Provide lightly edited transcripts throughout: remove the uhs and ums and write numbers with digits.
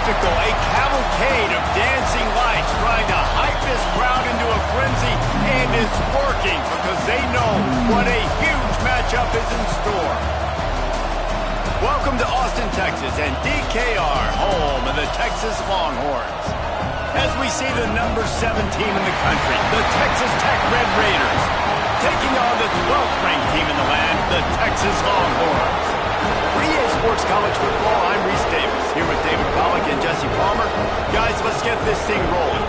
spectacle, a cavalcade of dancing lights trying to hype this crowd into a frenzy, and it's working because they know what a huge matchup is in store. Welcome to Austin, Texas, and DKR, home of the Texas Longhorns. As we see the number 7 team in the country, the Texas Tech Red Raiders, taking on the 12th ranked team in the land, the Texas Longhorns. For EA Sports College Football, I'm Reese Davis, here with David Pollack and Jesse Palmer. Guys, let's get this thing rolling.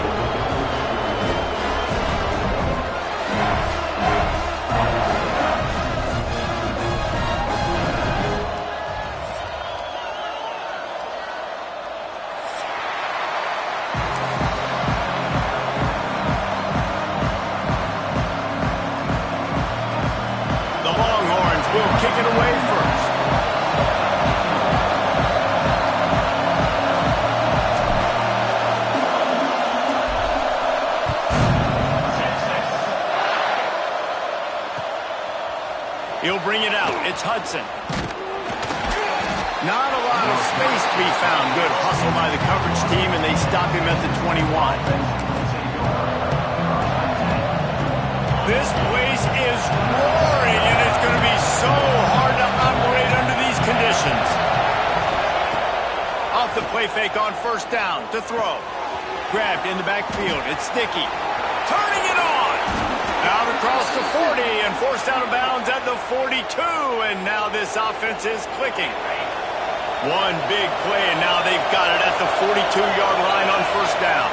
The Longhorns will kick it away first. He'll bring it out. It's Hudson. Not a lot of space to be found. Good hustle by the coverage team, and they stop him at the 21. This place is roaring, and it's going to be so hard to operate under these conditions. Off the play fake on first down to throw. Grabbed in the backfield. It's Sticky. Turning it on. Out across the 40 and forced out of bounds at the 42, and now this offense is clicking. One big play, and now they've got it at the 42-yard line on first down.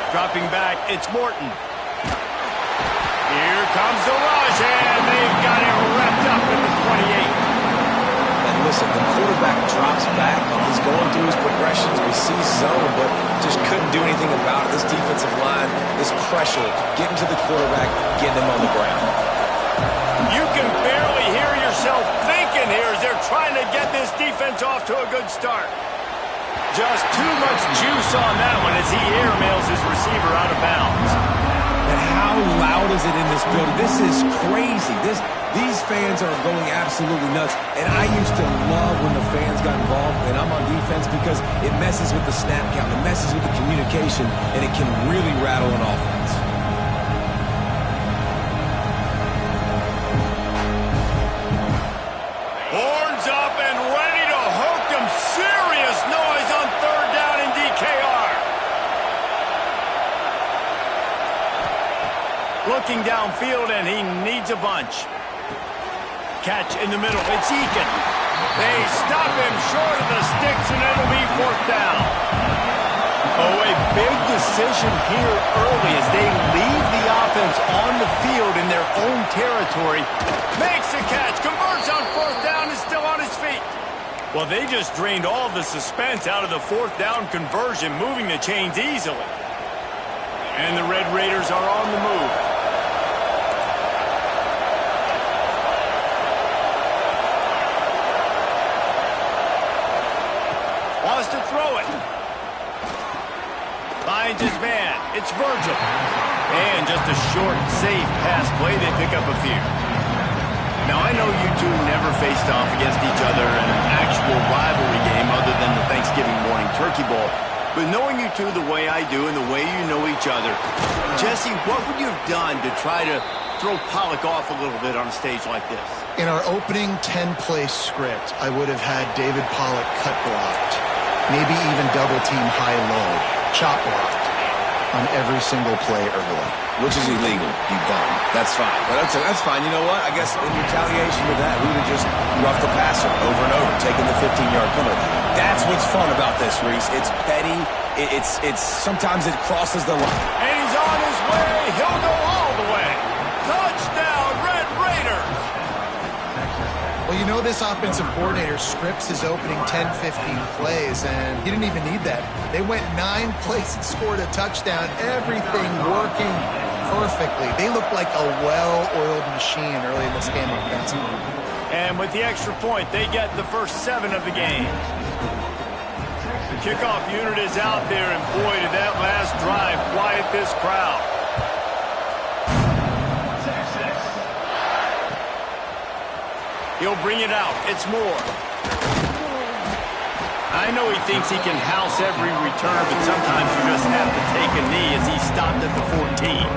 Dropping back, it's Morton. Here comes the rush, and they've got it wrapped up in the 28. And listen, the quarterback drops back, and he's going through his progressions. We see zone, but just couldn't do anything about it. This defensive line, this pressure, getting to the quarterback, getting him on the ground. You can barely hear yourself thinking here as they're trying to get this defense off to a good start. Just too much juice on that one as he airmails his receiver out of bounds. And how loud is it in this building? This is crazy. These fans are going absolutely nuts. And I used to love when the fans got involved, and I'm on defense, because it messes with the snap count, it messes with the communication, and it can really rattle an offense. Horns up and ready to hook them. Serious noise on third down in DKR. Looking downfield, and he needs a bunch. Catch in the middle. It's Eakin. They stop him short of the sticks, and it'll be fourth down. Oh, a big decision here early as they leave the offense on the field in their own territory. Makes the catch, converts on fourth down, is still on his feet. Well, they just drained all the suspense out of the fourth down conversion, moving the chains easily. And the Red Raiders are on the move. Wants to throw it. Finds his man. It's Virgil. And just a short, safe pass play. They pick up a few. Now, I know you two never faced off against each other in an actual rivalry game other than the Thanksgiving morning turkey bowl. But knowing you two the way I do and the way you know each other, Jesse, what would you have done to try to throw Pollack off a little bit on a stage like this? In our opening 10-play script, I would have had David Pollack cut blocked. Maybe even double-team high-low, chop blocked on every single play early. Which is illegal, you bum. That's fine. But that's fine. You know what? I guess in retaliation to that, we would have just roughed the passer over and over, taking the 15-yard penalty. That's what's fun about this, Reese. It's petty. It's sometimes it crosses the line. And he's on his way. He'll go all the way. Touchdown, Red Raiders. Well, you know this offensive coordinator scripts his opening 10, 15 plays, and he didn't even need that. They went 9 plays and scored a touchdown. Everything working perfectly. They looked like a well-oiled machine early in this game offensively. And with the extra point, they get the first 7 of the game. The kickoff unit is out there, and boy, did that last drive quiet this crowd. He'll bring it out. It's Moore. I know he thinks he can house every return, but sometimes you just have to take a knee as he stopped at the 14.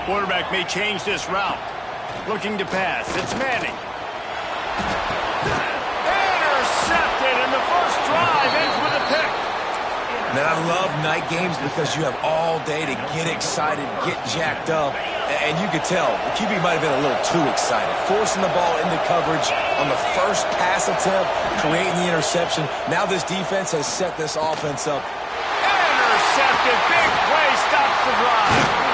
Quarterback may change this route. Looking to pass. It's Manning. Intercepted, and the first drive ends with a pick. Man, I love night games because you have all day to get excited, get jacked up, and you could tell the QB might have been a little too excited. Forcing the ball into coverage on the first pass attempt, creating the interception. Now this defense has set this offense up. Intercepted. Big play stops the drive.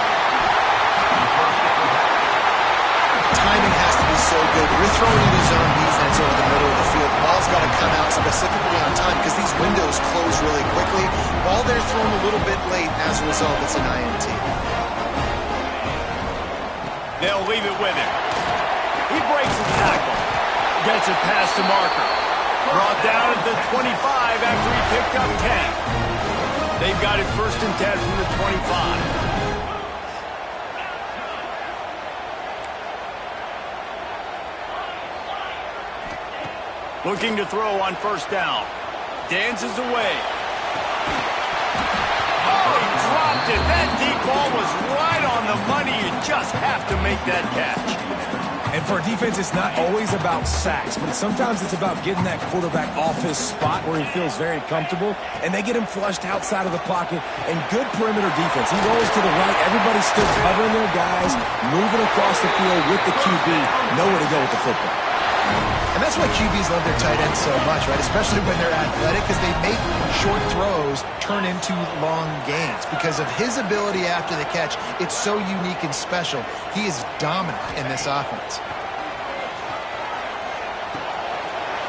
Timing has to be so good. You're throwing into zone defense over the middle of the field. The ball's got to come out specifically on time because these windows close really quickly. Ball they're thrown a little bit late. As a result, it's an INT. They'll leave it with him. He breaks the tackle. Gets it past the marker. Brought down at the 25 after he picked up 10. They've got it 1st and 10 from the 25. Looking to throw on 1st down. Dances away. Oh, he dropped it. That deep ball was right on the money. You just have to make that catch. And for a defense, it's not always about sacks, but sometimes it's about getting that quarterback off his spot where he feels very comfortable, and they get him flushed outside of the pocket, and good perimeter defense. He rolls to the right. Everybody's still covering their guys, moving across the field with the QB. Nowhere to go with the football. And that's why QBs love their tight ends so much, right? Especially when they're athletic, because they make short throws turn into long gains. Because of his ability after the catch, it's so unique and special. He is dominant in this offense.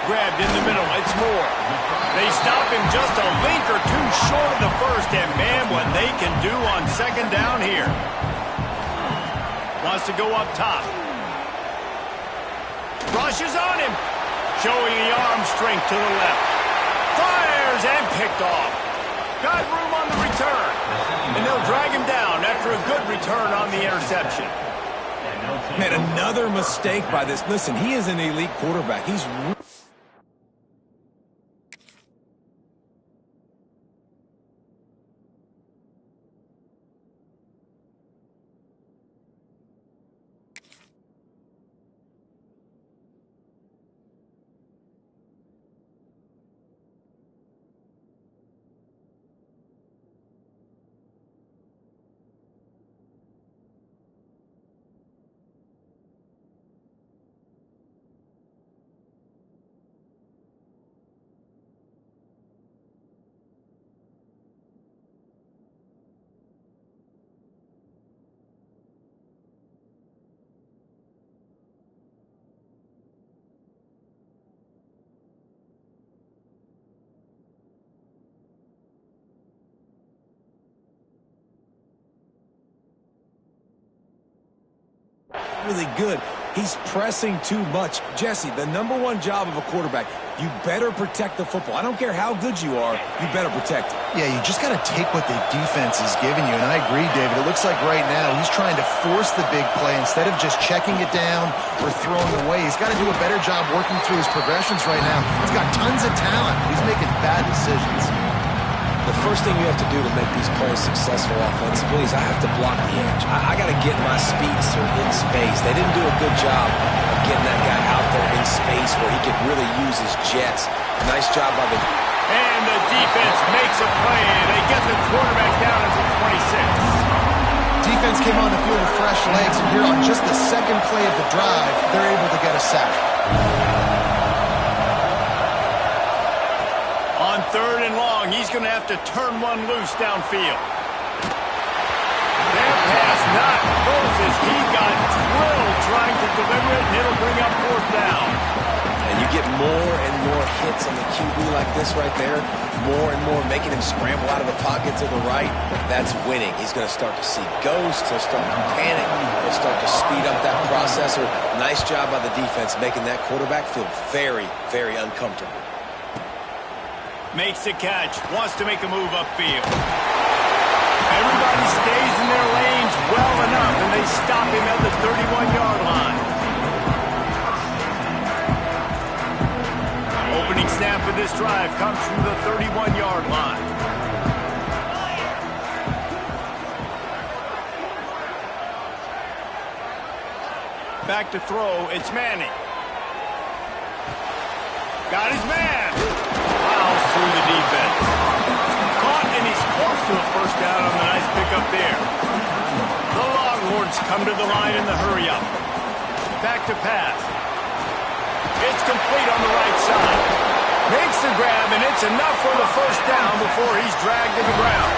Grabbed in the middle, it's Moore. They stop him just a link or two short of the first, and man, what they can do on 2nd down here. Wants to go up top. Rushes on him. Showing the arm strength to the left. Fires and picked off. Got room on the return. And they'll drag him down after a good return on the interception. Man, another mistake by this. Listen, he is an elite quarterback. He's really good. He's pressing too much. Jesse, the #1 job of a quarterback, you better protect the football. I don't care how good you are, you better protect it. Yeah, you just got to take what the defense is giving you. And I agree, David. It looks like right now he's trying to force the big play instead of just checking it down or throwing away. He's got to do a better job working through his progressions right now. He's got tons of talent. He's making bad decisions. The first thing you have to do to make these plays successful offensively is I have to block the edge. I got to get my speedster in space. They didn't do a good job of getting that guy out there in space where he could really use his jets. Nice job by the... And the defense makes a play. They get the quarterback down at the 26. Defense came on the field with fresh legs, and here on just the 2nd play of the drive, they're able to get a sack. On 3rd and long, he's going to have to turn one loose downfield. That pass not close as he got drilled trying to deliver it, and it'll bring up 4th down. And you get more and more hits on the QB like this right there, more and more making him scramble out of the pocket to the right. That's winning. He's going to start to see ghosts. He'll start to panic. He'll start to speed up that processor. Nice job by the defense making that quarterback feel very, very uncomfortable. Makes the catch. Wants to make a move upfield. Everybody stays in their lanes well enough, and they stop him at the 31-yard line. Opening snap of this drive comes from the 31-yard line. Back to throw, it's Manning. Got his man. Fouls through the defense. Caught, and he's close to a first down on the nice pickup there. The Longhorns come to the line in the hurry-up. Back to pass. It's complete on the right side. Makes the grab, and it's enough for the first down before he's dragged to the ground.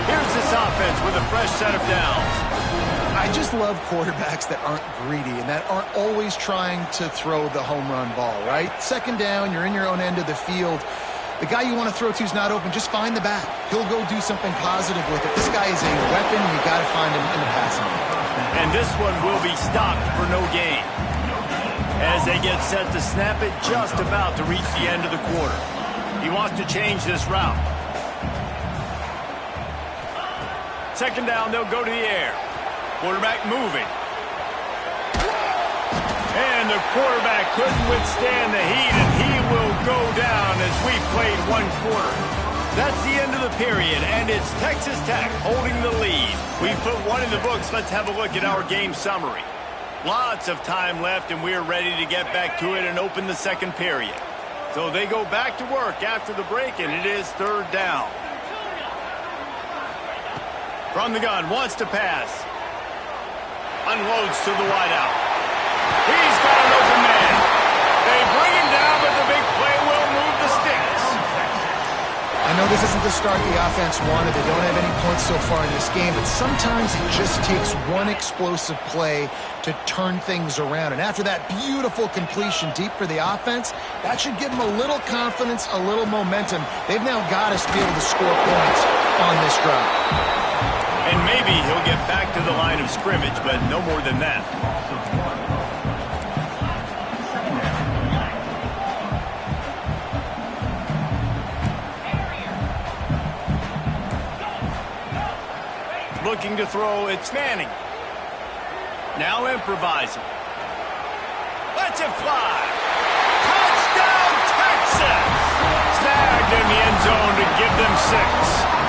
Here's this offense with a fresh set of downs. I just love quarterbacks that aren't greedy and that aren't always trying to throw the home run ball, right? Second down, you're in your own end of the field. The guy you want to throw to is not open. Just find the back. He'll go do something positive with it. This guy is a weapon. You got to find him in the passing game. And this one will be stopped for no gain. As they get set to snap it, just about to reach the end of the quarter. He wants to change this route. Second down, they'll go to the air. Quarterback moving. And the quarterback couldn't withstand the heat, and he will go down as we played one quarter. That's the end of the period, and it's Texas Tech holding the lead. We've put one in the books. Let's have a look at our game summary. Lots of time left, and we're ready to get back to it and open the second period. So they go back to work after the break, and it is third down. From the gun, wants to pass. Unloads to the wideout. He's got an open man. They bring him down, but the big play will move the sticks. I know this isn't the start the offense wanted. They don't have any points so far in this game, but sometimes it just takes one explosive play to turn things around. And after that beautiful completion deep for the offense, that should give them a little confidence, a little momentum. They've now got us to be able to score points on this drive. And maybe he'll get back to the line of scrimmage, but no more than that. Looking to throw, it's Manning. Now improvising. Lets it fly. Touchdown, Texas! Snagged in the end zone to give them 6.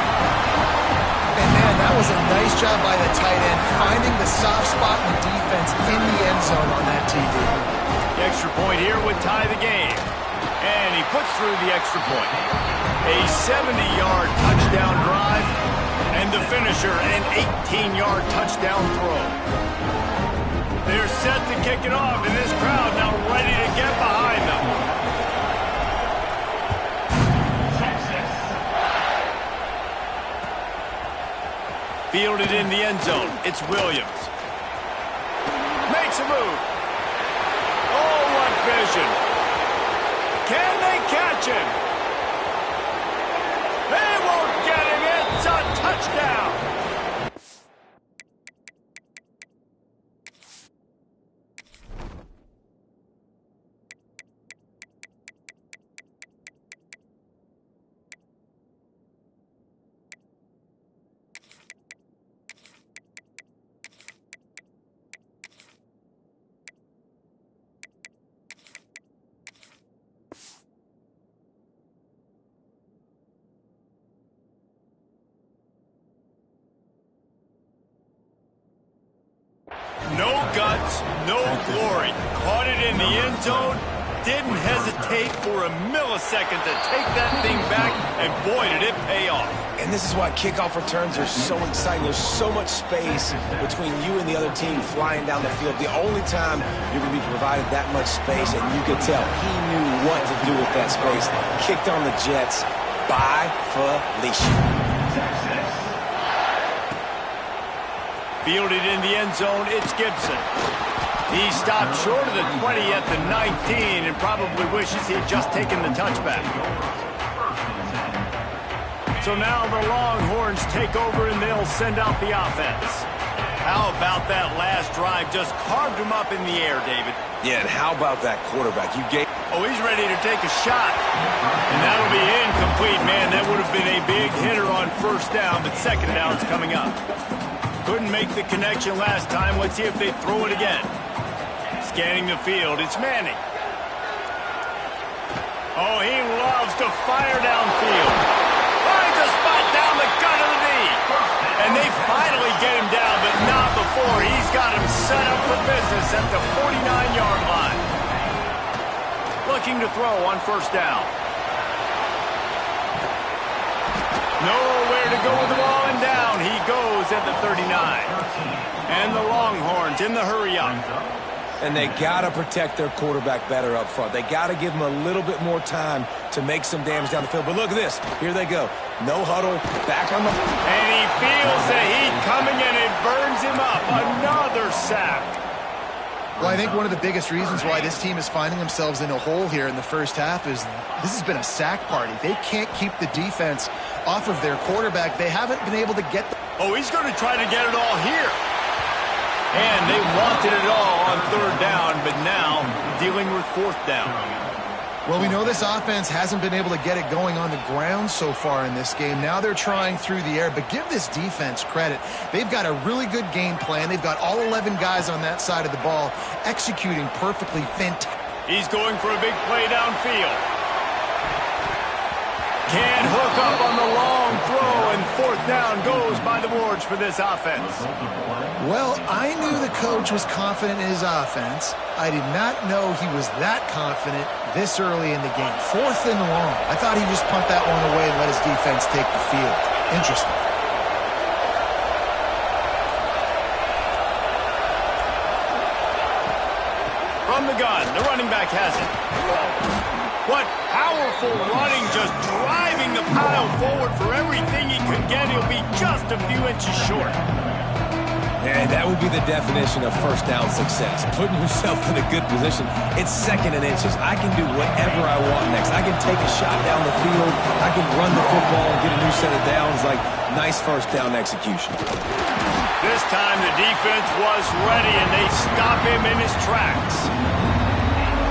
And man, that was a nice job by the tight end, finding the soft spot in the defense in the end zone on that TD. The extra point here would tie the game. And he puts through the extra point. A 70-yard touchdown drive, and the finisher, an 18-yard touchdown throw. They're set to kick it off, and this crowd now ready to get behind them. Fielded in the end zone. It's Williams. Makes a move. Oh, what vision. Can they catch him? They won't get him. It's a touchdown. No guts, no glory. Caught it in the end zone. Didn't hesitate for a millisecond to take that thing back, and boy, did it pay off. And this is why kickoff returns are so exciting. There's so much space between you and the other team flying down the field. The only time you're going to be provided that much space, and you could tell he knew what to do with that space. Kicked on the Jets by Felicia. Fielded in the end zone, it's Gibson. He stopped short of the 20 at the 19 and probably wishes he had just taken the touchback. So now the Longhorns take over and they'll send out the offense. How about that last drive? Just carved him up in the air, David. Yeah, and how about that quarterback? You gave... Oh, he's ready to take a shot. And that'll be incomplete, man. That would have been a big hitter on first down, but second down's coming up. Couldn't make the connection last time. Let's see if they throw it again. Scanning the field, it's Manning. Oh, he loves to fire downfield. Finds a spot down the gut of the knee. And they finally get him down, but not before. He's got him set up for business at the 49-yard line. Looking to throw on first down. Nowhere to go with the ball, and down he goes at the 39. And the Longhorns in the hurry-up. And they got to protect their quarterback better up front. They got to give him a little bit more time to make some damage down the field. But look at this. Here they go. No huddle. Back on the... And he feels the heat coming, and it burns him up. Another sack. Well, I think one of the biggest reasons why this team is finding themselves in a hole here in the first half is this has been a sack party. They can't keep the defense off of their quarterback. They haven't been able to get... Oh, he's going to try to get it all here. And they wanted it all on third down, but now dealing with fourth down. Well, we know this offense hasn't been able to get it going on the ground so far in this game. Now they're trying through the air, but give this defense credit. They've got a really good game plan. They've got all 11 guys on that side of the ball executing perfectly. Fantastic. He's going for a big play downfield. Can't hook up on the long throw, and fourth down goes by the boards for this offense. Well, I knew the coach was confident in his offense. I did not know he was that confident this early in the game. Fourth and long. I thought he'd just punt that one away and let his defense take the field. Interesting. From the gun, the running back has it. What powerful running, just driving the pile forward for everything he could get. He'll be just a few inches short. And that would be the definition of first down success. Putting yourself in a good position. It's second and inches. I can do whatever I want next. I can take a shot down the field. I can run the football and get a new set of downs. Like, nice first down execution. This time the defense was ready, and they stop him in his tracks.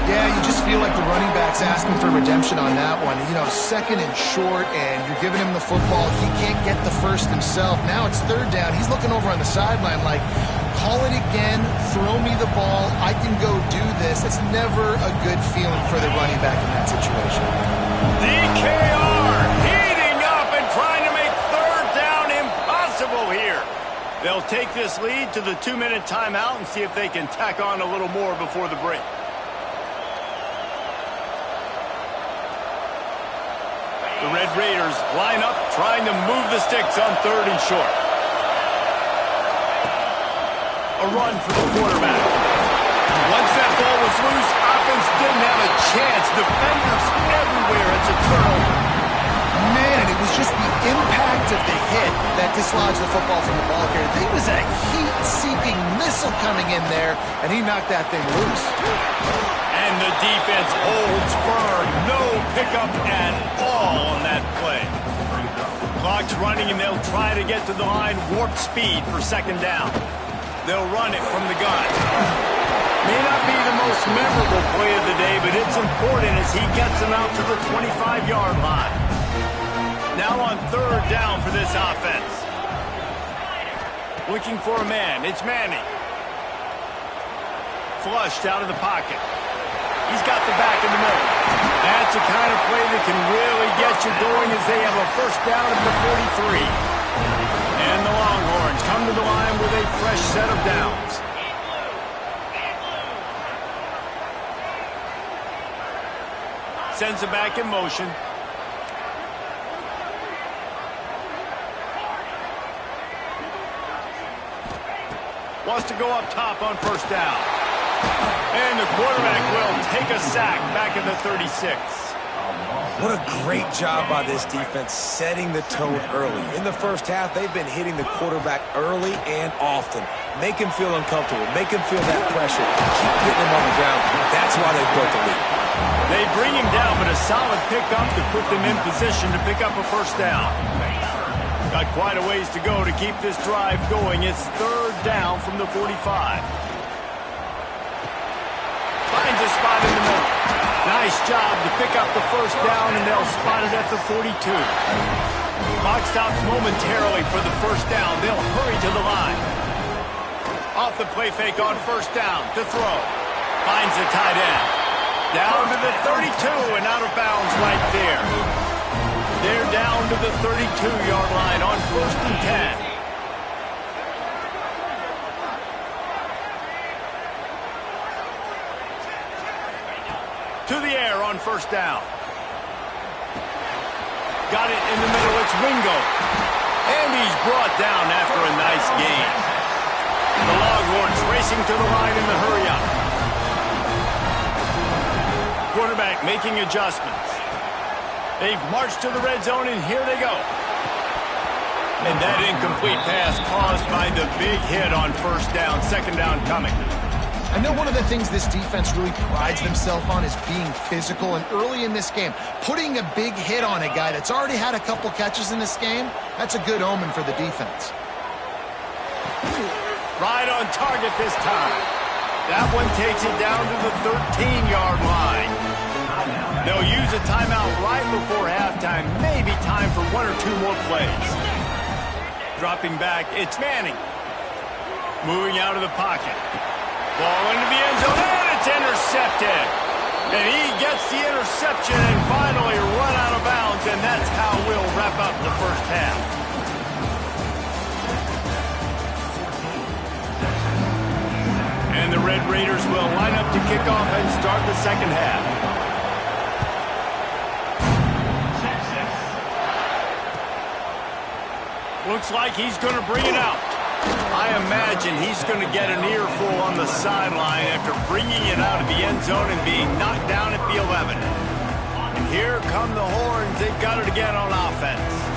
Yeah, you just feel like the running back's asking for redemption on that one. You know, second and short, and you're giving him the football. He can't get the first himself. Now it's third down. He's looking over on the sideline like, call it again, throw me the ball, I can go do this. It's never a good feeling for the running back in that situation. DKR heating up and trying to make third down impossible here. They'll take this lead to the 2-minute timeout and see if they can tack on a little more before the break. The Red Raiders line up, trying to move the sticks on third and short. A run for the quarterback. Once that ball was loose, offense didn't have a chance. Defenders everywhere. It's a turnover. Man, it was just the impact of the hit that dislodged the football from the ball carrier. There was a heat-seeking missile coming in there, and he knocked that thing loose. And the defense holds firm. No pickup at all on that play. Clock's running, and they'll try to get to the line warp speed for second down. They'll run it from the gun. May not be the most memorable play of the day, but it's important as he gets them out to the 25-yard line. Now on third down for this offense. Looking for a man. It's Manning. Flushed out of the pocket. He's got the back in the middle. That's the kind of play that can really get you going as they have a first down at the 43. And the Longhorns come to the line with a fresh set of downs. Sends it back in motion. Wants to go up top on first down. And the quarterback will take a sack back at the 36. What a great job by this defense setting the tone early. In the first half, they've been hitting the quarterback early and often. Make him feel uncomfortable. Make him feel that pressure. Keep getting him on the ground. That's why they built the lead. They bring him down, but a solid pickup to put them in position to pick up a first down. Got quite a ways to go to keep this drive going. It's third down from the 45. spot in the middle. Nice job to pick up the first down, and they'll spot it at the 42. Clock stops momentarily for the first down. They'll hurry to the line. Off the play fake on first down to throw. Finds the tight end. Down to the 32 and out of bounds right there. They're down to the 32-yard line on 1st and 10. To the air on first down. Got it in the middle. It's Wingo. And he's brought down after a nice gain. The Longhorns racing to the line in the hurry-up. Quarterback making adjustments. They've marched to the red zone, and here they go. And that incomplete pass caused by the big hit on first down. Second down coming. I know one of the things this defense really prides themselves on is being physical, and early in this game, putting a big hit on a guy that's already had a couple catches in this game, that's a good omen for the defense. Right on target this time. That one takes it down to the 13-yard line. They'll use a timeout right before halftime, maybe time for one or two more plays. Dropping back, it's Manning. Moving out of the pocket. Ball into the end zone, and it's intercepted. And he gets the interception and finally run out of bounds, and that's how we'll wrap up the first half. And the Red Raiders will line up to kick off and start the second half. Looks like he's going to bring it out. I imagine he's going to get an earful on the sideline after bringing it out of the end zone and being knocked down at the 11. And here come the horns. They've got it again on offense.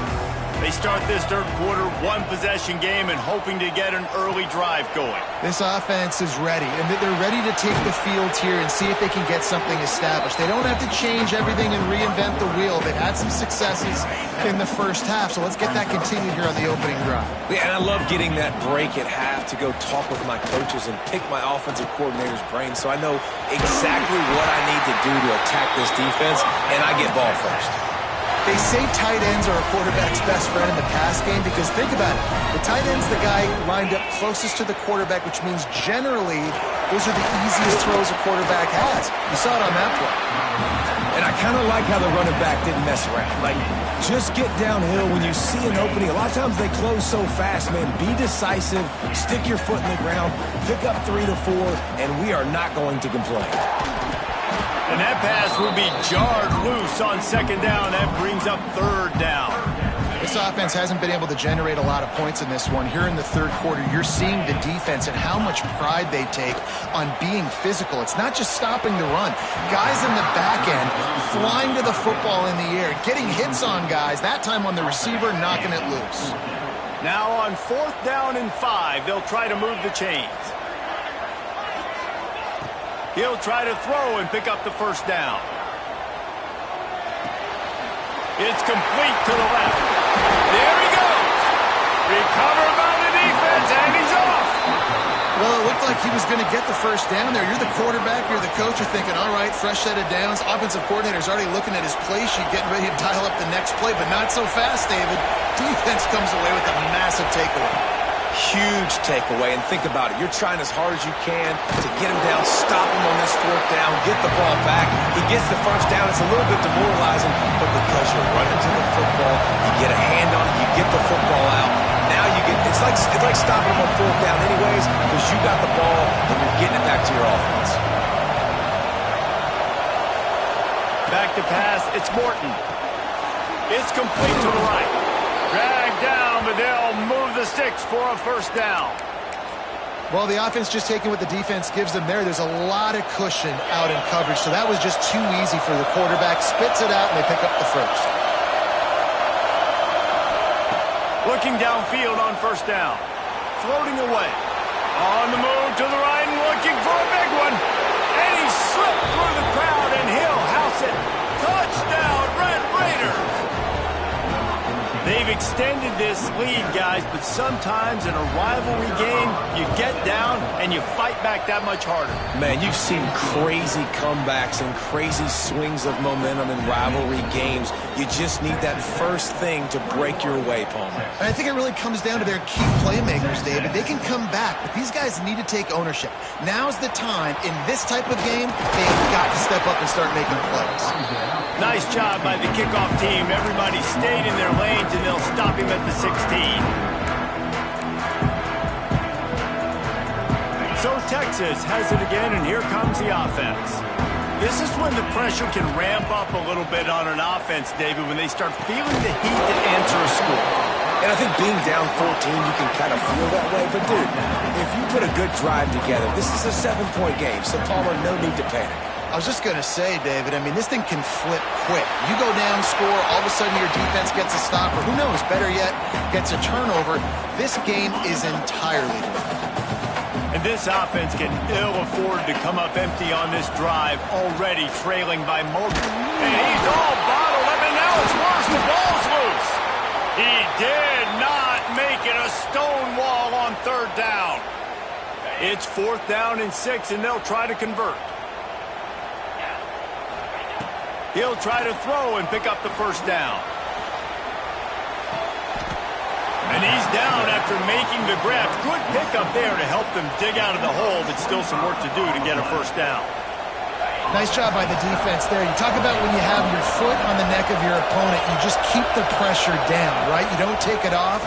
They start this third quarter, one-possession game, and hoping to get an early drive going. This offense is ready, and they're ready to take the field here and see if they can get something established. They don't have to change everything and reinvent the wheel. They've had some successes in the first half, so let's get that continued here on the opening drive. Yeah, and I love getting that break at half to go talk with my coaches and pick my offensive coordinator's brain so I know exactly what I need to do to attack this defense, and I get ball first. They say tight ends are a quarterback's best friend in the pass game because think about it. The tight end's the guy lined up closest to the quarterback, which means generally those are the easiest throws a quarterback has. You saw it on that play. And I kind of like how the running back didn't mess around. Like, just get downhill when you see an opening. A lot of times they close so fast, man. Be decisive, stick your foot in the ground, pick up 3 to 4, and we are not going to complain. And that pass will be jarred loose on second down. That brings up third down. This offense hasn't been able to generate a lot of points in this one. Here in the third quarter, you're seeing the defense and how much pride they take on being physical. It's not just stopping the run. Guys in the back end flying to the football in the air, getting hits on guys, that time on the receiver, knocking it loose. Now on 4th down and 5, they'll try to move the chains. He'll try to throw and pick up the first down. It's complete to the left. There he goes. Recovered by the defense, and he's off. Well, it looked like he was going to get the first down there. You're the quarterback, you're the coach, you're thinking, all right, fresh set of downs. Offensive coordinator's already looking at his play sheet, getting ready to dial up the next play, but not so fast, David. Defense comes away with a massive takeaway. Huge takeaway, and think about it. You're trying as hard as you can to get him down, stop him on this 4th down, get the ball back. He gets the first down. It's a little bit demoralizing, but because you're running to the football, you get a hand on it, you get the football out. Now you get, it's like stopping him on 4th down anyways, because you got the ball and you're getting it back to your offense. Back to pass, it's Morton. It's complete to the right. Dragged down, but they'll move the sticks for a first down. Well, the offense just taking what the defense gives them there. There's a lot of cushion out in coverage, so that was just too easy for the quarterback. Spits it out, and they pick up the first. Looking downfield on first down. Floating away. On the move to the right and looking for a big one. And he slipped through the crowd, and he'll house it. Touchdown, Red Raiders. They've extended this lead, guys, but sometimes in a rivalry game, you get down and you fight back that much harder. Man, you've seen crazy comebacks and crazy swings of momentum in rivalry games. You just need that first thing to break your way, Palmer. And I think it really comes down to their key playmakers, David. They can come back, but these guys need to take ownership. Now's the time. In this type of game, they've got to step up and start making plays. Nice job by the kickoff team. Everybody stayed in their lanes, and they'll stop him at the 16. So Texas has it again, and here comes the offense. This is when the pressure can ramp up a little bit on an offense, David, when they start feeling the heat to answer a score. And I think being down 14, you can kind of feel that way. But, dude, if you put a good drive together, this is a 7-point game, so Palmer, no need to panic. I was just going to say, David, I mean, this thing can flip quick. You go down, score, all of a sudden your defense gets a stop, or who knows, better yet, gets a turnover. This game is entirely different. And this offense can ill afford to come up empty on this drive, already trailing by multiple. And he's all bottled up, and now it's worse. The ball's loose. He did not make it a stone wall on 3rd down. It's 4th down and 6, and they'll try to convert. He'll try to throw and pick up the 1st down. And he's down after making the grab. Good pickup there to help them dig out of the hole, but still some work to do to get a 1st down. Nice job by the defense there. You talk about when you have your foot on the neck of your opponent, you just keep the pressure down, right? You don't take it off.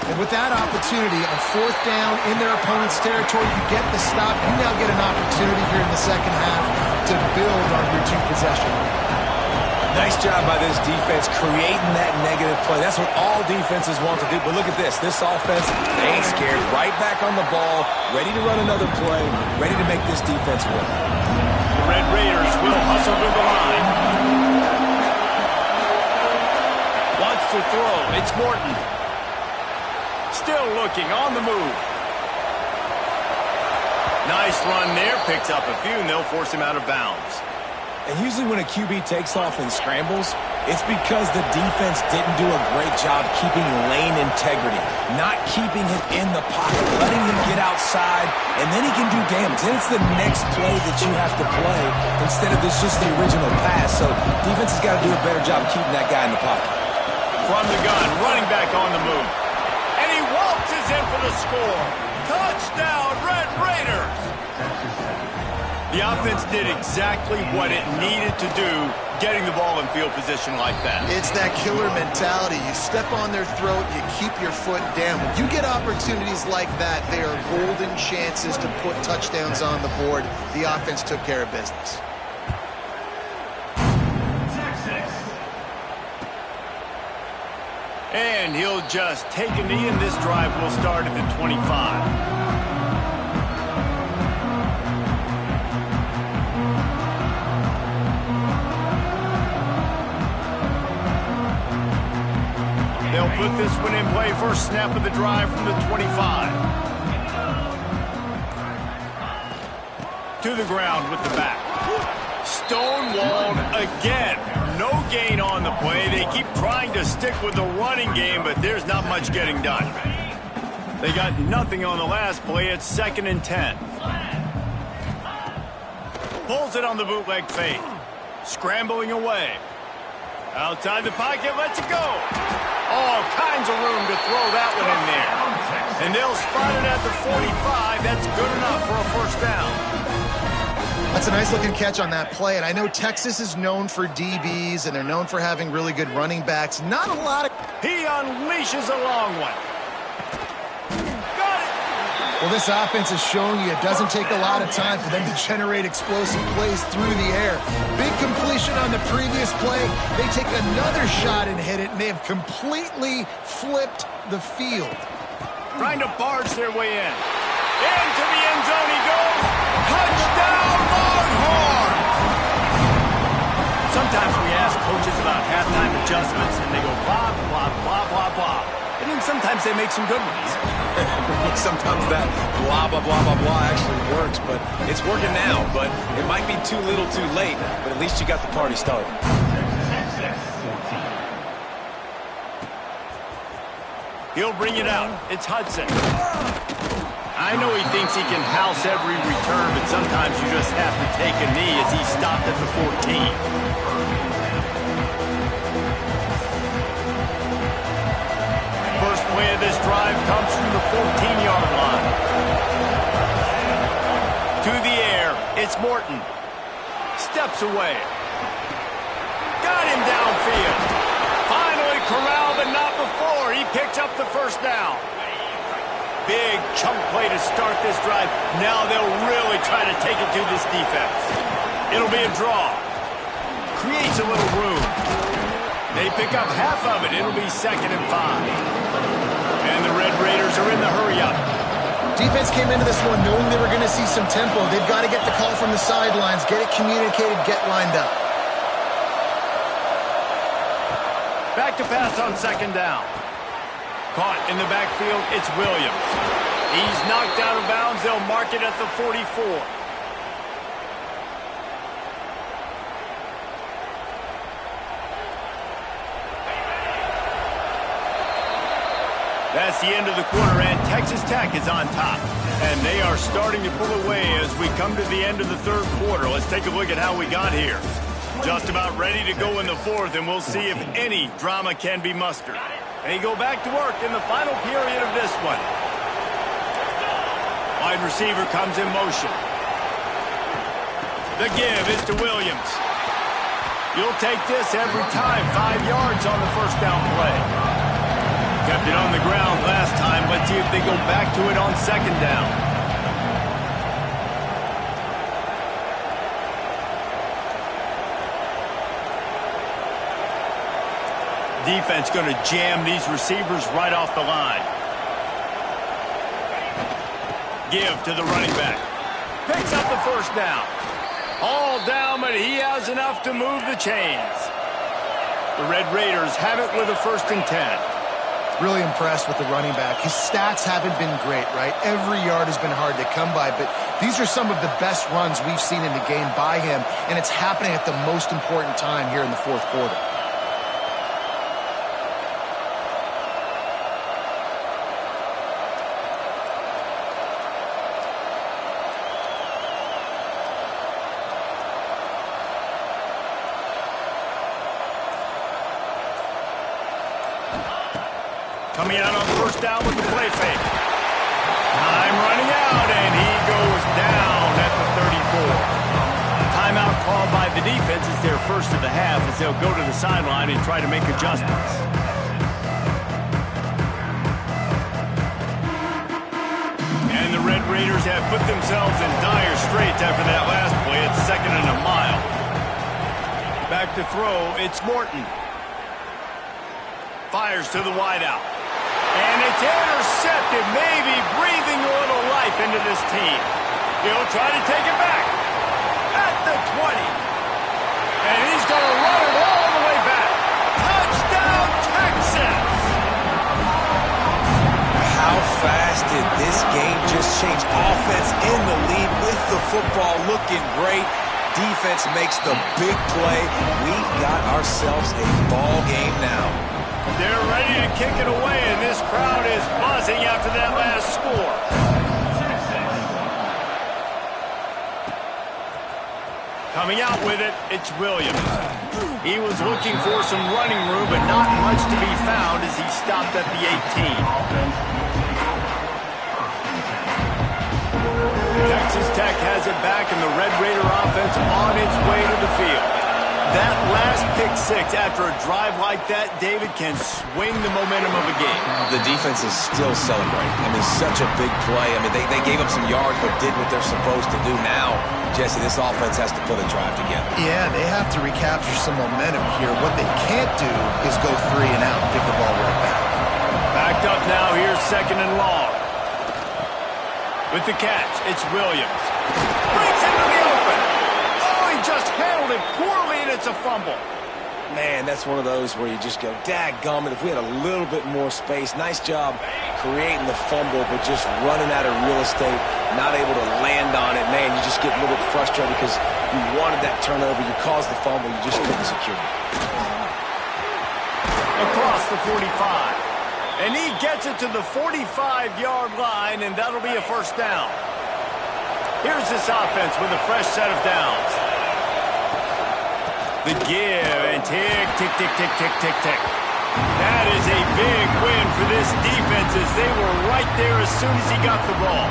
And with that opportunity on 4th down in their opponent's territory, you get the stop. You now get an opportunity here in the second half to build on your 2 possession. Nice job by this defense creating that negative play. That's what all defenses want to do. But look at this. This offense, they ain't scared. Right back on the ball, ready to run another play, ready to make this defense win. The Red Raiders will hustle to the line. Wants to throw. It's Morton. Still looking on the move. Nice run there. Picks up a few, and they'll force him out of bounds. And usually when a QB takes off and scrambles, it's because the defense didn't do a great job keeping lane integrity, not keeping him in the pocket, letting him get outside, and then he can do damage. Then it's the next play that you have to play instead of this just the original pass. So defense has got to do a better job keeping that guy in the pocket. From the gun, running back on the move. And he waltzes in for the score. Touchdown, Red Raiders! The offense did exactly what it needed to do, getting the ball in field position like that. It's that killer mentality. You step on their throat, you keep your foot down. When you get opportunities like that, they are golden chances to put touchdowns on the board. The offense took care of business. And he'll just take a knee, and this drive will start at the 25. They'll put this one in play. First snap of the drive from the 25. To the ground with the back. Stonewalled again. No gain on the play. They keep trying to stick with the running game, but there's not much getting done. They got nothing on the last play. It's 2nd and 10. Pulls it on the bootleg fake. Scrambling away. Outside the pocket, lets it go. All kinds of room to throw that one in there. And they'll spot it at the 45. That's good enough for a 1st down. That's a nice-looking catch on that play. And I know Texas is known for DBs, and they're known for having really good running backs. Not a lot of... He unleashes a long one. Got it! Well, this offense is showing you it doesn't take a lot of time for them to generate explosive plays through the air. Big completion on the previous play. They take another shot and hit it, and they have completely flipped the field. Trying to barge their way in. Into the end zone he goes. Touchdown, Longhorns! Sometimes we ask coaches about halftime adjustments, and they go blah, blah, blah, blah, blah. And then sometimes they make some good ones. Sometimes that blah, blah, blah, blah, blah actually works, but it's working now. But it might be too little too late, but at least you got the party started. He'll bring it out. It's Hudson. I know he thinks he can house every return, but sometimes you just have to take a knee as he stopped at the 14. First play of this drive comes from the 14-yard line. To the air, it's Morton. Steps away. Got him downfield. Finally corralled, but not before. He picks up the first down. Big chunk play to start this drive. Now they'll really try to take it to this defense. It'll be a draw. Creates a little room. They pick up half of it. It'll be 2nd and 5. And the Red Raiders are in the hurry-up. Defense came into this one knowing they were going to see some tempo. They've got to get the call from the sidelines, get it communicated, get lined up. Back to pass on 2nd down. Caught in the backfield, it's Williams. He's knocked out of bounds. They'll mark it at the 44. That's the end of the quarter, and Texas Tech is on top. And they are starting to pull away as we come to the end of the 3rd quarter. Let's take a look at how we got here. Just about ready to go in the 4th, and we'll see if any drama can be mustered. They go back to work in the final period of this one. Wide receiver comes in motion. The give is to Williams. You'll take this every time. 5 yards on the first down play. Kept it on the ground last time. Let's see if they go back to it on 2nd down. Defense going to jam these receivers right off the line. Give to the running back. Picks up the first down. All down, but he has enough to move the chains. The Red Raiders have it with a 1st and 10. Really impressed with the running back. His stats haven't been great, right? Every yard has been hard to come by, but these are some of the best runs we've seen in the game by him, and it's happening at the most important time here in the 4th quarter. Coming out on 1st down with the play fake. Time running out, and he goes down at the 34. Timeout called by the defense is their first of the half as they'll go to the sideline and try to make adjustments. And the Red Raiders have put themselves in dire straits after that last play. It's 2nd and a mile. Back to throw, it's Morton. Fires to the wideout. And it's intercepted, maybe breathing a little life into this team. He'll try to take it back at the 20. And he's going to run it all the way back. Touchdown, Texas! How fast did this game just change? Offense in the lead with the football looking great. Defense makes the big play. We've got ourselves a ball game now. They're ready to kick it away, and this crowd is buzzing after that last score. Coming out with it, it's Williams. He was looking for some running room, but not much to be found as he stopped at the 18. Texas Tech has it back, and the Red Raider offense on its way to the field. That last pick six after a drive like that, David, can swing the momentum of a game. The defense is still celebrating. I mean, such a big play. I mean, they gave up some yards but did what they're supposed to do. Now, Jesse, this offense has to put a drive together. Yeah, they have to recapture some momentum here. What they can't do is go 3 and out and give the ball right back. Backed up now, here's 2nd and long. With the catch, it's Williams. Breaks into the open. Oh, he just handled it poorly, and it's a fumble. Man, that's one of those where you just go, dadgummit, if we had a little bit more space. Nice job creating the fumble, but just running out of real estate, not able to land on it. Man, you just get a little bit frustrated because you wanted that turnover. You caused the fumble. You just couldn't secure it. Across the 45. And he gets it to the 45-yard line, and that'll be a first down. Here's this offense with a fresh set of downs. The give, and tick, tick, tick, tick, tick, tick, tick. That is a big win for this defense as they were right there as soon as he got the ball.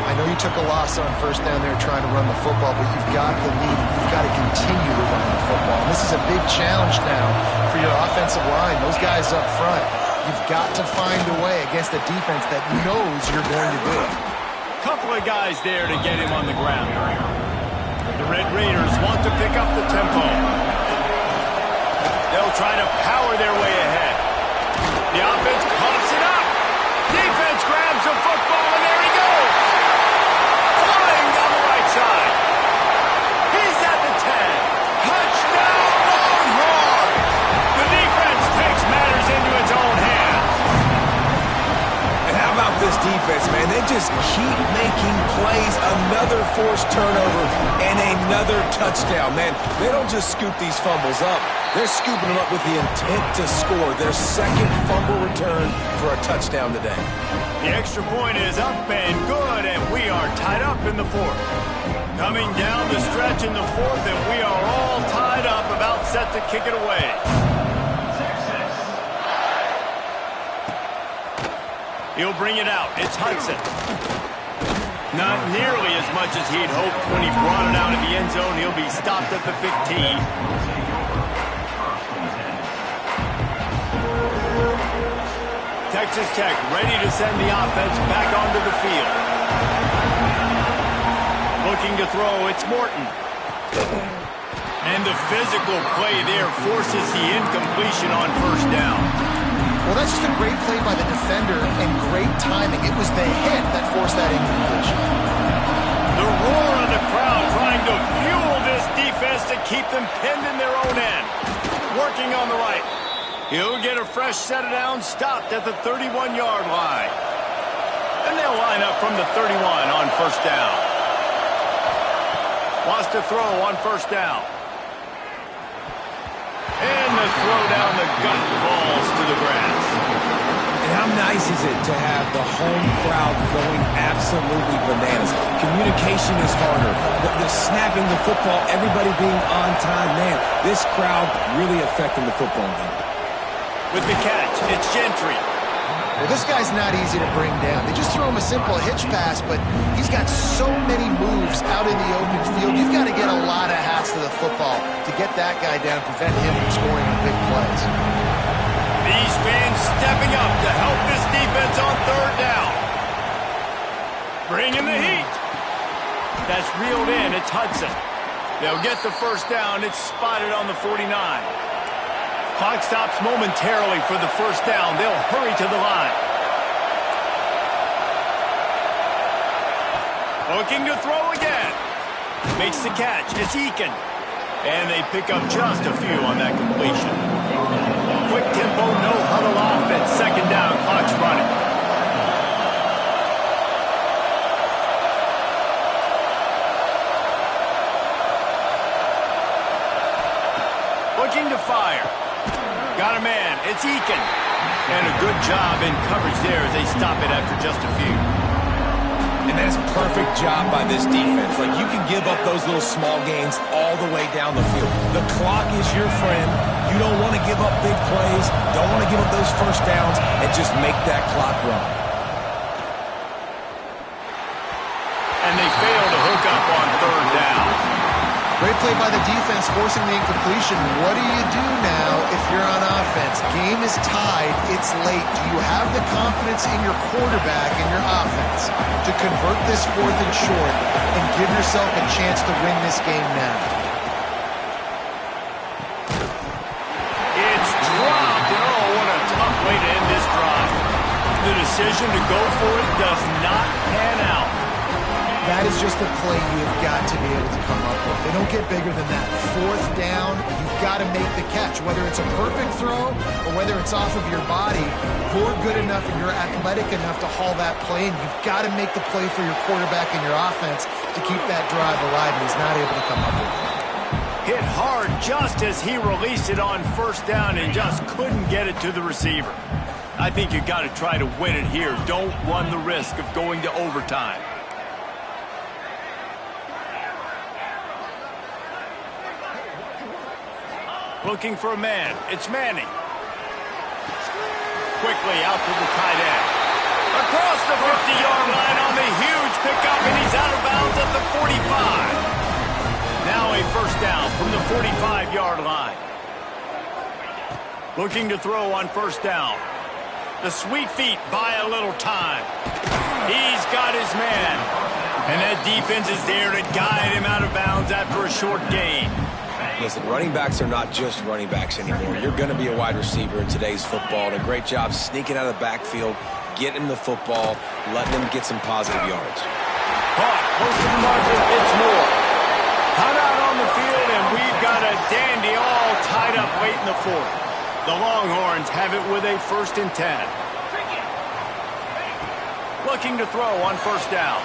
I know you took a loss on first down there trying to run the football, but you've got the lead. You've got to continue to run the football. And this is a big challenge now for your offensive line. Those guys up front, you've got to find a way against a defense that knows you're going to do it. Couple of guys there to get him on the ground. The Red Raiders want to pick up the tempo. They'll try to power their way ahead. The offense coughs it up. Defense grabs the football, and there he goes. Flying down the right side. He's at the 10. Touchdown, Longhorn. The defense takes matters into its own hands. And how about this defense, man? They just keep making plays. Another forced turnover and another touchdown, man. They don't just scoop these fumbles up. They're scooping them up with the intent to score. Their second fumble return for a touchdown today. The extra point is up and good, and we are tied up in the fourth. Coming down the stretch in the fourth, and we are all tied up, about set to kick it away. He'll bring it out. It's Hudson. Not nearly as much as he'd hoped when he brought it out of the end zone. He'll be stopped at the 15. Texas Tech ready to send the offense back onto the field. Looking to throw, it's Morton. And the physical play there forces the incompletion on first down. Well, that's just a great play by the defender and great timing. It was the hit that forced that incompletion. The roar of the crowd trying to fuel this defense to keep them pinned in their own end. Working on the right. He'll get a fresh set of downs, stopped at the 31-yard line. And they'll line up from the 31 on first down. Wants to throw on first down. And the throw down the gut falls to the grass. And how nice is it to have the home crowd going absolutely bananas? Communication is harder. The snapping the football, everybody being on time. Man, this crowd really affecting the football game. With the catch, it's Gentry. Well, this guy's not easy to bring down. They just throw him a simple hitch pass, but he's got so many moves out in the open field. You've got to get a lot of hats to the football to get that guy down, prevent him from scoring on big plays. These fans stepping up to help this defense on third down. Bringing the heat. That's reeled in. It's Hudson. They'll get the first down. It's spotted on the 49. Clock stops momentarily for the first down. They'll hurry to the line. Looking to throw again. Makes the catch. It's Eakin. And they pick up just a few on that completion. Quick tempo, no huddle offense. Second down, clock's running. Looking to fire. Got a man. It's Eakin. And a good job in coverage there as they stop it after just a few. And that's a perfect job by this defense. Like, you can give up those little small gains all the way down the field. The clock is your friend. You don't want to give up big plays. Don't want to give up those first downs and just make that clock run. And they fail to hook up on third down. Great play by the defense, forcing the incompletion. What do you do now if you're on offense? Game is tied. It's late. Do you have the confidence in your quarterback and your offense to convert this fourth and short and give yourself a chance to win this game now? It's dropped. And oh, what a tough way to end this drive. The decision to go for it does not pan out. That is just a play you've got to be able to come up with. They don't get bigger than that. Fourth down, you've got to make the catch. Whether it's a perfect throw or whether it's off of your body, you're good enough and you're athletic enough to haul that play, and you've got to make the play for your quarterback and your offense to keep that drive alive, and he's not able to come up with it. Hit hard just as he released it on first down and just couldn't get it to the receiver. I think you got to try to win it here. Don't run the risk of going to overtime. Looking for a man. It's Manning. Quickly out to the tight end. Across the 50-yard line on the huge pickup, and he's out of bounds at the 45. Now a first down from the 45-yard line. Looking to throw on first down. The sweet feet buy a little time. He's got his man. And that defense is there to guide him out of bounds after a short gain. Listen, running backs are not just running backs anymore. You're going to be a wide receiver in today's football. And a great job sneaking out of the backfield, getting him the football, letting him get some positive yards. Caught close to the margin. It's more. Cut out on the field, and we've got a dandy all tied up late in the fourth. The Longhorns have it with a 1st and 10. Looking to throw on first down.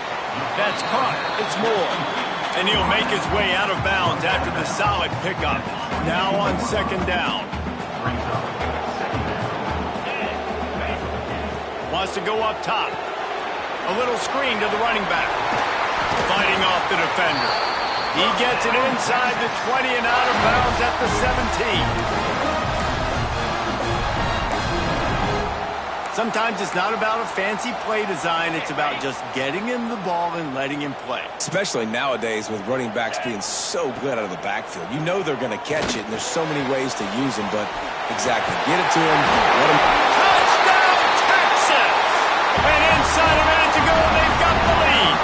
That's caught. It's more. And he'll make his way out of bounds after the solid pickup. Now on 2nd down. Wants to go up top. A little screen to the running back. Fighting off the defender. He gets it inside the 20 and out of bounds at the 17. Sometimes it's not about a fancy play design. It's about just getting him the ball and letting him play. Especially nowadays with running backs being so good out of the backfield. You know they're going to catch it, and there's so many ways to use them, but exactly. Get it to him, let him... Touchdown, Texas! And inside a minute to go, they've got the lead.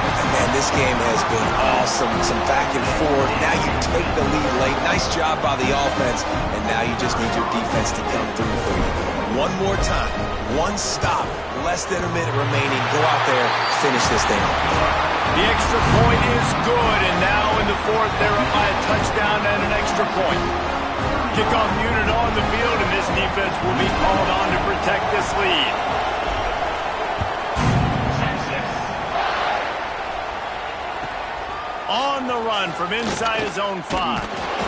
And man, this game has been awesome. Some back and forth. Now you take the lead late. Nice job by the offense, and now you just need your defense to come through for you. One more time, one stop, less than a minute remaining. Go out there, finish this thing off. The extra point is good, and now in the fourth, they're up by a touchdown and an extra point. Kickoff unit on the field, and this defense will be called on to protect this lead. On the run from inside his own 5.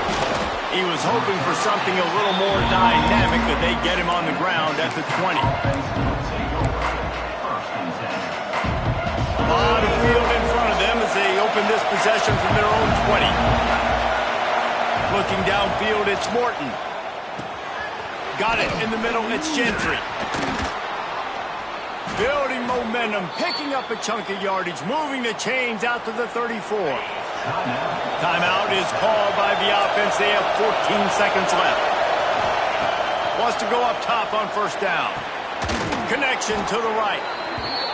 He was hoping for something a little more dynamic, but they get him on the ground at the 20. A lot of field in front of them as they open this possession from their own 20. Looking downfield, it's Morton. Got it in the middle, it's Gentry. Building momentum, picking up a chunk of yardage, moving the chains out to the 34. Timeout is called by the offense. They have 14 seconds left. Wants to go up top on first down. Connection to the right.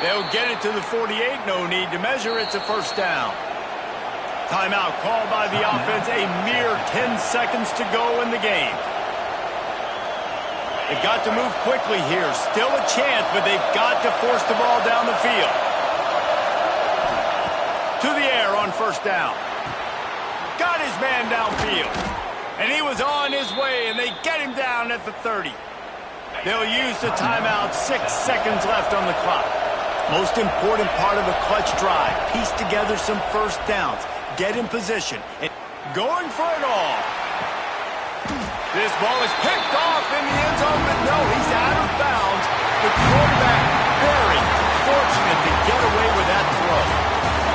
They'll get it to the 48. No need to measure. It's a first down. Timeout called by the offense. A mere 10 seconds to go in the game. They've got to move quickly here. Still a chance, but they've got to force the ball down the field. To the air on first down. Got his man downfield. And he was on his way, and they get him down at the 30. They'll use the timeout. 6 seconds left on the clock. Most important part of a clutch drive. Piece together some first downs. Get in position. And going for it all. This ball is picked off in the end zone, but no, he's out of bounds. The quarterback very fortunate to get away with that throw.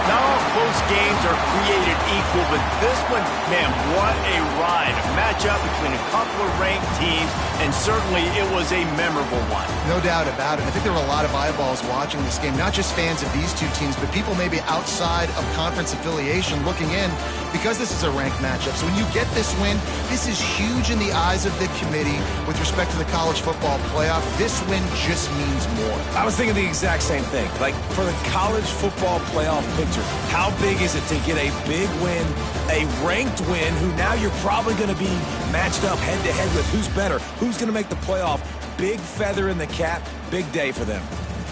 Not all close games are created equal, but this one, man, what a ride. A matchup between a couple of ranked teams, and certainly it was a memorable one. No doubt about it. I think there were a lot of eyeballs watching this game, not just fans of these two teams, but people maybe outside of conference affiliation looking in because this is a ranked matchup. So when you get this win, this is huge in the eyes of the committee with respect to the college football playoff. This win just means more. I was thinking the exact same thing. Like, for the college football playoff picture, how big is it to get a big win, a ranked win, who now you're probably going to be matched up head-to-head with who's better, who's going to make the playoff. Big feather in the cap, big day for them.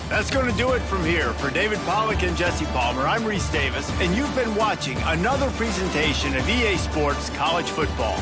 That's going to do it from here. For David Pollack and Jesse Palmer, I'm Reese Davis, and you've been watching another presentation of EA Sports College Football.